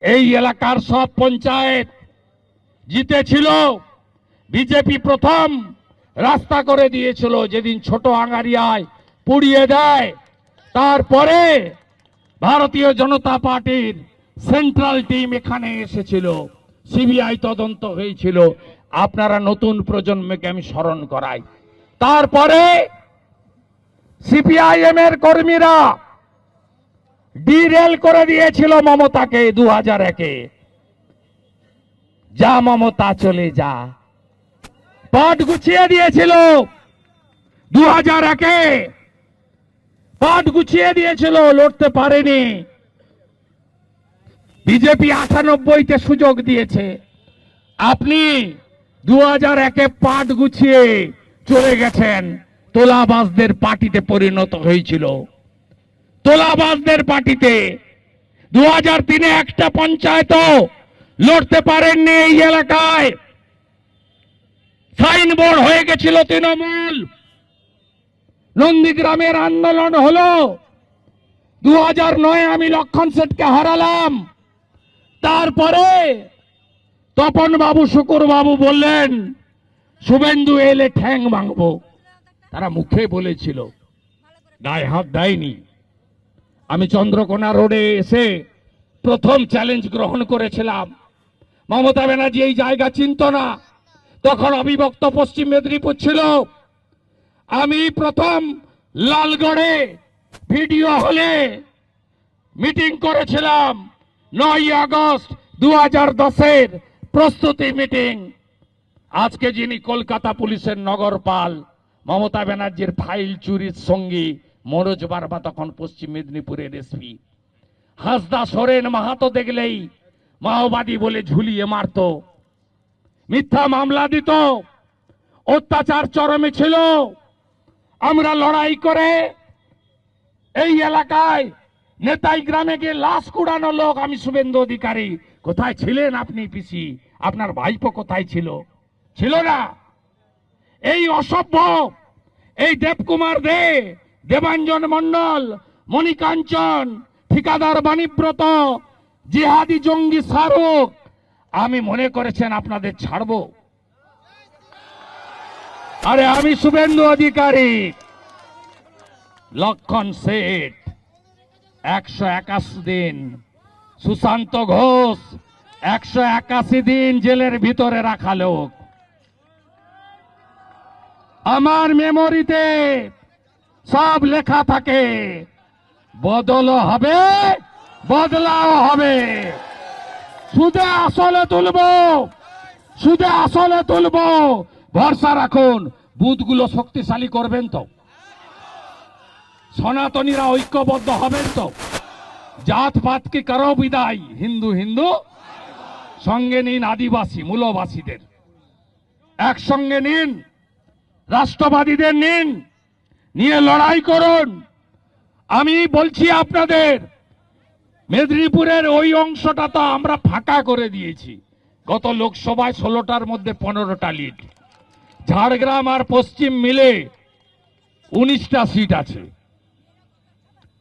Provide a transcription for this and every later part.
এই এলাকার সব পঞ্চায়েত জিতেছিল। বিজেপি প্রথম রাস্তা করে দিয়েছিল যেদিন ছোট আঙ্গারিয়ায় পুড়িয়ে দেয়। তারপরে ভারতীয় জনতা পার্টির সেন্ট্রাল টিম এখানে এসেছিল, সিবিআই তদন্ত হয়েছিল। আপনারা নতুন প্রজন্মকে আমি স্মরণ করাই। তারপরে সিপিআইএম এর কর্মীরা ডিরেল করে দিয়েছিল মমতাকে 2001-এ। যা মমতা চলে যা, পাট গুছিয়ে দিয়েছিল 2001-এ, পাট গুছিয়ে দিয়েছিল, লড়তে পারেনি। বিজেপি 98-তে সুযোগ দিয়েছে। আপনি 2001-এ পাট গুছিয়ে চলে গেছেন, তোলাবাজদের পার্টিতে পরিণত হয়েছিল। তোলাবাজদের পার্টিতে 2003-এ একটা পঞ্চায়েতও লড়তে পারেননি এই এলাকায়। সাইনবোর্ড হয়ে গেছিল তৃণমূল। নন্দীগ্রামের আন্দোলন হলো 2009-এ, আমি লক্ষণ শেঠকে হারালাম। তারপরে তপন বাবু, শুকুর বাবু বললেন শুভেন্দু এলে ঠ্যাং ভাঙবো। তারা মুখে বলেছিল, গায়ে হাত দেয়নি। আমি চন্দ্রকোনা রোডে এসে প্রথম চ্যালেঞ্জ গ্রহণ করেছিলাম। মমতা ব্যানার্জি এই জায়গা চিনত না, তখন অবিভক্ত পশ্চিম মেদিনীপুর ছিল। আমি প্রথম লালগড়ে ভিডিও হলে মিটিং করেছিলাম 9ই আগস্ট 2010-এর প্রস্তুতি মিটিং। আজকে যিনি কলকাতা পুলিশের নগরপাল, মমতা ব্যানার্জির ফাইল চুরির সঙ্গী মনোজ বার্মা তখন পশ্চিম মেদিনীপুরের এসপি। হাসদা সোরেন মাহাতো দেখলেই মাওবাদী বলে ঝুলিয়ে মারত, মিথ্যা মামলা দিত, অত্যাচার চরমে ছিল। আমরা লড়াই করে এই এলাকায় নেতাই গ্রামে গিয়ে লাশ কুড়ানো লোক। আমি শুভেন্দু অধিকারী, কোথায় ছিলেন আপনি পিসি? আপনার ভাইপো কোথায় ছিল? ছিল না। এই অসভ্য, এই দেবকুমার দে, দেবাঞ্জন মন্ডল, মণিকাঞ্চন, ঠিকাদার বাণীব্রত, জিহাদি জঙ্গি শাহরুখ, আমি মনে করেছেন আপনাদের ছাড়বো? আরে আমি শুভেন্দু অধিকারী, লক্ষণ শেঠ 181 দিন, সুশান্ত ঘোষ 181 দিন জেলের ভিতরে রাখা লোক। আমার মেমোরিতে সব লেখা থাকে, বদলও হবে, বদলাও হবে। সুদে আসলে তুলবো, সুদে আসলে তুলবো। ভরসা রাখুন, বুথগুলো শক্তিশালী করবেন তো, সনাতনীরা ঐক্যবদ্ধ হবেন তো। জাত পাত কি করো বিদায়, হিন্দু হিন্দু সঙ্গে নিন, আদিবাসী মূলবাসীদের একসঙ্গে নিন, রাষ্ট্রবাদীদের নিন, নিয়ে লড়াই করুন। আমি বলছি আপনাদের, মেদিনীপুরের ওই অংশটা তো আমরা ফাঁকা করে দিয়েছি। গত লোকসভায় 16টার মধ্যে 15টা লিড, ঝাড়গ্রাম আর পশ্চিম মিলে 19টা সিট আছে।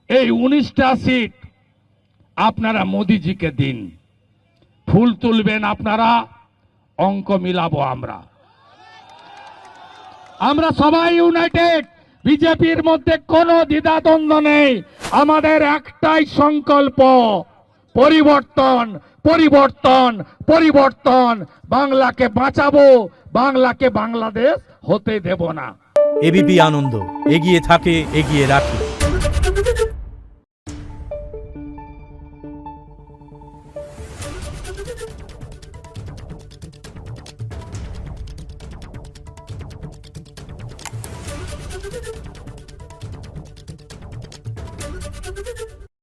এই 19টা সিট আপনারা মোদিজিকে দিন, ফুল তুলবেন আপনারা, অঙ্ক মিলাবো আমরা। আমরা সবাই ইউনাইটেড, বিজেপির মধ্যে কোনো দ্বিধাদ্বন্দ্ব নেই। আমাদের একটাই সংকল্প, পরিবর্তন, পরিবর্তন, পরিবর্তন। বাংলাকে বাঁচাবো, বাংলাকে বাংলাদেশ হতে দেব না। এবিপি আনন্দ, এগিয়ে থাকে, এগিয়ে রাখে। Thank you.